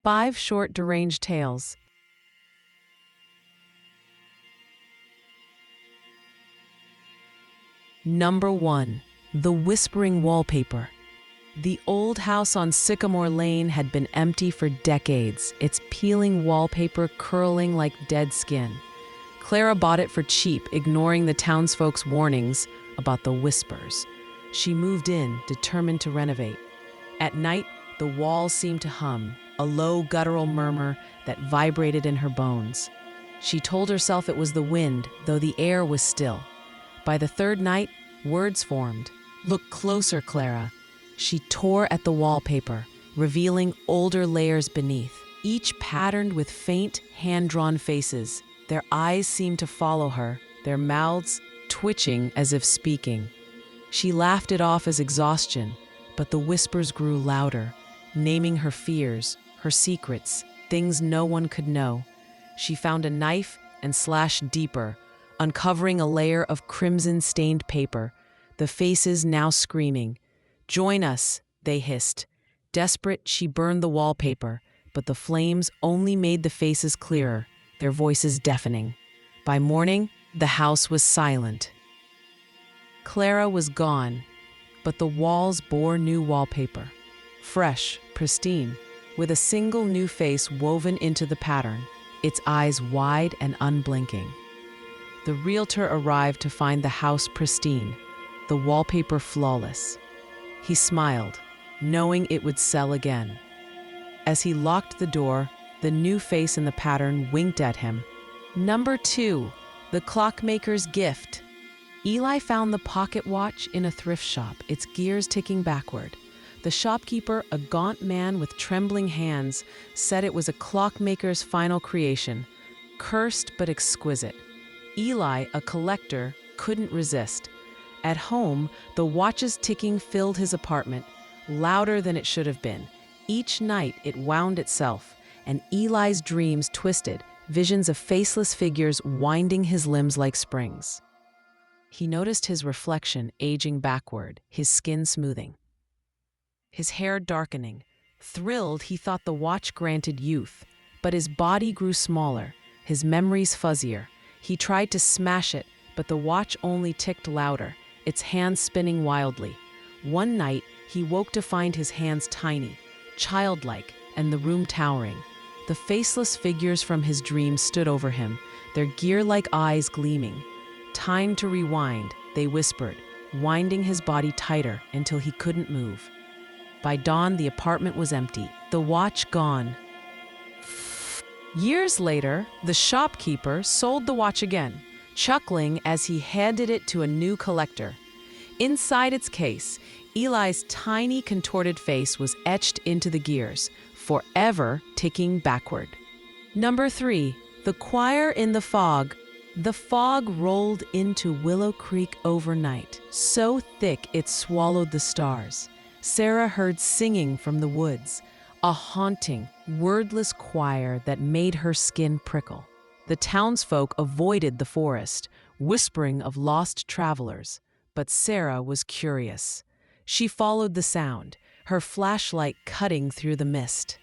5 short deranged tales. Number 1. The Whispering Wallpaper. The old house on Sycamore Lane had been empty for decades, its peeling wallpaper curling like dead skin. Clara bought it for cheap, ignoring the townsfolk's warnings about the whispers. She moved in, determined to renovate. At night, the walls seemed to hum, a low guttural murmur that vibrated in her bones. She told herself it was the wind, though the air was still. By the third night, words formed. "Look closer, Clara." She tore at the wallpaper, revealing older layers beneath, each patterned with faint, hand-drawn faces. Their eyes seemed to follow her, their mouths twitching as if speaking. She laughed it off as exhaustion, but the whispers grew louder, naming her fears, her secrets, things no one could know. She found a knife and slashed deeper, uncovering a layer of crimson-stained paper, the faces now screaming. "Join us," they hissed. Desperate, she burned the wallpaper, but the flames only made the faces clearer, their voices deafening. By morning, the house was silent. Clara was gone, but the walls bore new wallpaper. Fresh, pristine, with a single new face woven into the pattern, its eyes wide and unblinking. The realtor arrived to find the house pristine, the wallpaper flawless. He smiled, knowing it would sell again. As he locked the door, the new face in the pattern winked at him. Number 2, the clockmaker's gift. Eli found the pocket watch in a thrift shop, its gears ticking backward. The shopkeeper, a gaunt man with trembling hands, said it was a clockmaker's final creation, cursed but exquisite. Eli, a collector, couldn't resist. At home, the watch's ticking filled his apartment, louder than it should have been. Each night it wound itself, and Eli's dreams twisted, visions of faceless figures winding his limbs like springs. He noticed his reflection aging backward, his skin smoothing, his hair darkening. Thrilled, he thought the watch granted youth, but his body grew smaller, his memories fuzzier. He tried to smash it, but the watch only ticked louder, its hands spinning wildly. One night, he woke to find his hands tiny, childlike, and the room towering. The faceless figures from his dream stood over him, their gear-like eyes gleaming. "Time to rewind," they whispered, winding his body tighter until he couldn't move. By dawn, the apartment was empty, the watch gone. Years later, the shopkeeper sold the watch again, chuckling as he handed it to a new collector. Inside its case, Eli's tiny, contorted face was etched into the gears, forever ticking backward. Number 3, the choir in the fog. The fog rolled into Willow Creek overnight, so thick it swallowed the stars. Sarah heard singing from the woods, a haunting, wordless choir that made her skin prickle. The townsfolk avoided the forest, whispering of lost travelers, but Sarah was curious. She followed the sound, her flashlight cutting through the mist.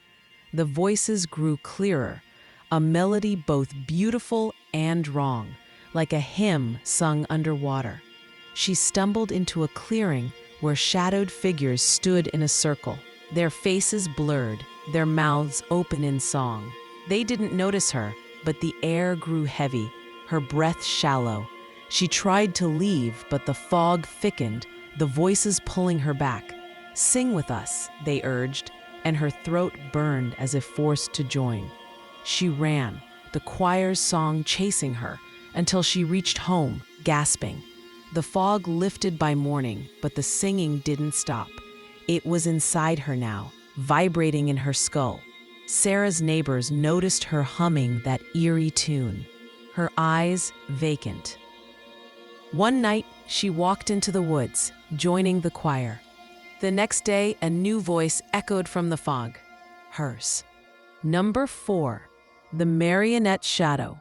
The voices grew clearer, a melody both beautiful and wrong, like a hymn sung underwater. She stumbled into a clearing where shadowed figures stood in a circle, their faces blurred, their mouths open in song. They didn't notice her, but the air grew heavy, her breath shallow. She tried to leave, but the fog thickened, the voices pulling her back. "Sing with us," they urged, and her throat burned as if forced to join. She ran, the choir's song chasing her, until she reached home, gasping. The fog lifted by morning, but the singing didn't stop. It was inside her now, vibrating in her skull. Sarah's neighbors noticed her humming that eerie tune, her eyes vacant. One night, she walked into the woods, joining the choir. The next day, a new voice echoed from the fog, hers. Number 4, the marionette shadow.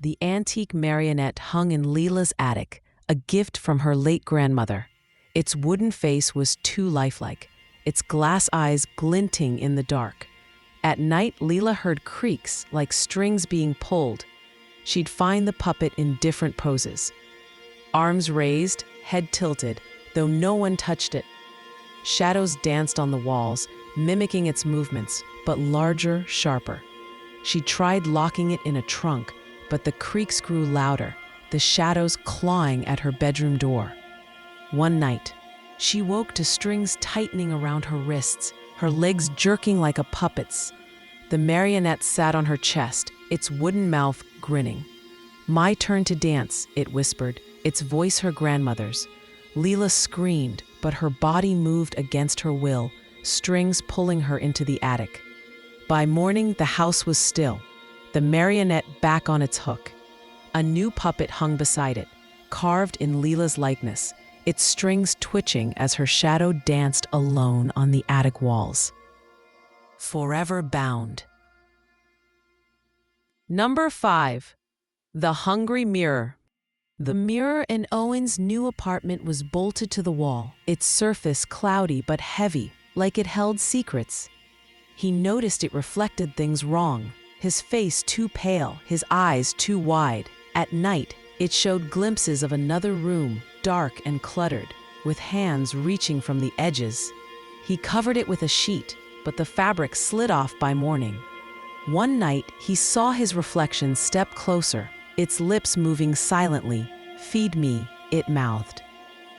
The antique marionette hung in Leela's attic, a gift from her late grandmother. Its wooden face was too lifelike, its glass eyes glinting in the dark. At night, Leela heard creaks like strings being pulled. She'd find the puppet in different poses. Arms raised, head tilted, though no one touched it. Shadows danced on the walls, mimicking its movements, but larger, sharper. She tried locking it in a trunk, but the creaks grew louder, the shadows clawing at her bedroom door. One night, she woke to strings tightening around her wrists, her legs jerking like a puppet's. The marionette sat on her chest, its wooden mouth grinning. "My turn to dance," it whispered, its voice her grandmother's. Leela screamed, but her body moved against her will, strings pulling her into the attic. By morning, the house was still, the marionette back on its hook. A new puppet hung beside it, carved in Leela's likeness, its strings twitching as her shadow danced alone on the attic walls. Forever bound. Number 5. The Hungry Mirror. The mirror in Owen's new apartment was bolted to the wall, its surface cloudy but heavy, like it held secrets. He noticed it reflected things wrong, his face too pale, his eyes too wide. At night, it showed glimpses of another room, dark and cluttered, with hands reaching from the edges. He covered it with a sheet, but the fabric slid off by morning. One night, he saw his reflection step closer, its lips moving silently. "Feed me," it mouthed.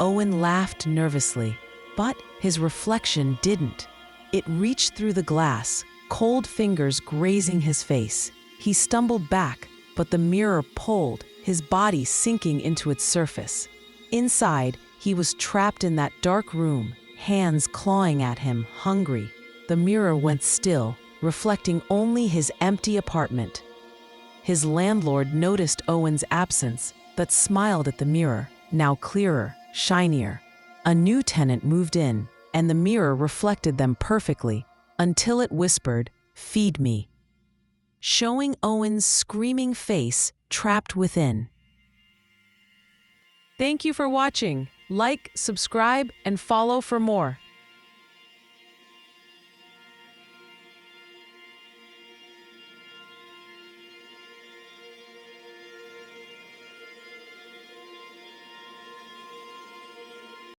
Owen laughed nervously, but his reflection didn't. It reached through the glass, cold fingers grazing his face. He stumbled back, but the mirror pulled, his body sinking into its surface. Inside, he was trapped in that dark room, hands clawing at him, hungry. The mirror went still, reflecting only his empty apartment. His landlord noticed Owen's absence, but smiled at the mirror, now clearer, shinier. A new tenant moved in, and the mirror reflected them perfectly, until it whispered, "Feed me," showing Owen's screaming face trapped within. Thank you for watching. Like, subscribe, and follow for more.